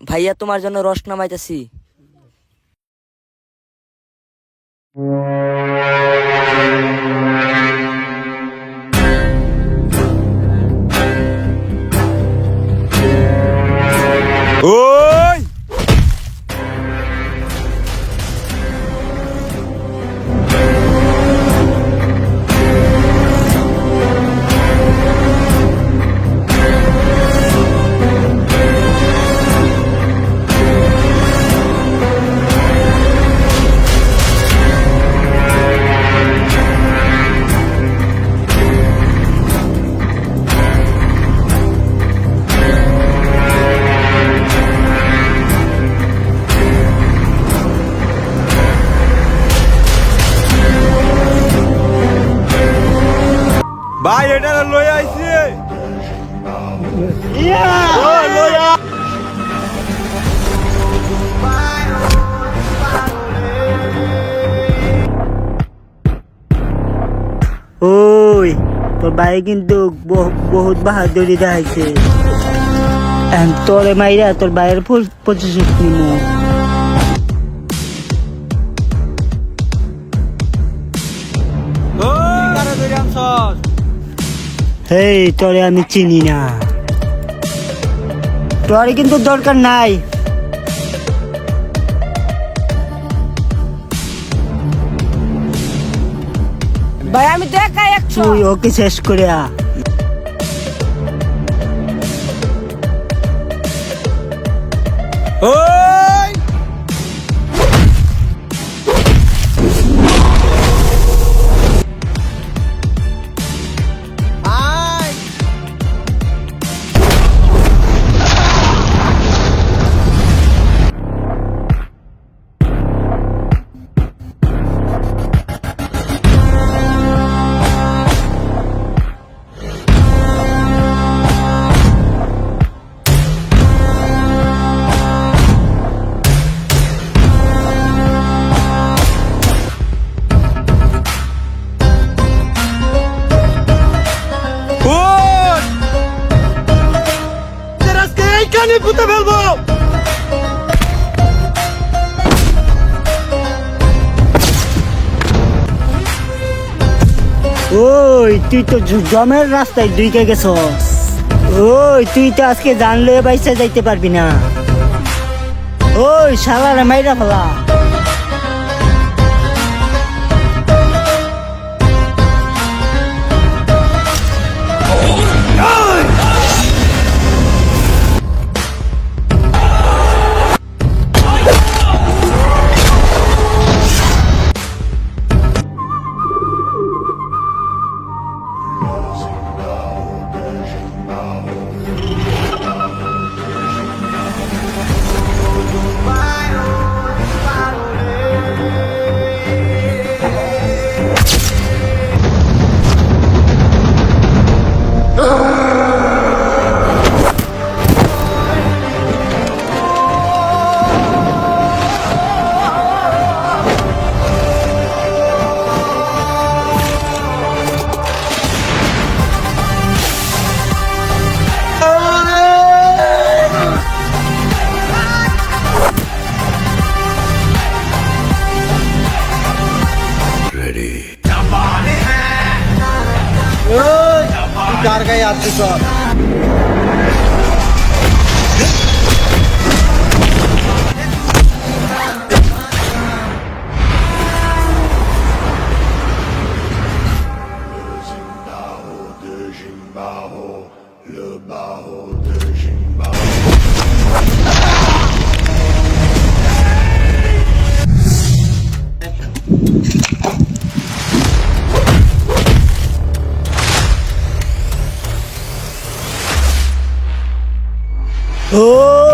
ভাইয়া তোমার জন্য রস নামাইতেছি। ওই ভাই এটা লই আইছি ওই তোর ভাই কিন্তু বহুত বাহাদুরি দেখাইছে। তোরে মাইরা তোর ভাইয়ের প্রতিশোধ নিমু। হেই তোরে আমি চিনি না, তোরে কিন্তু দরকার নাই। ভাই আমি তো একাই 100। তুই ওকে শেষ করে আ। ওই এইখানে পুঁতে ফেলবো। ওই তুই তো জমের রাস্তায় দুইকে গেছস। ওই তুই তো আজকে জানলে বাইসা যাইতে পারবি না। ওই শালারে মাইরা ফেলা। কার গায়ে হাত দিছ? ও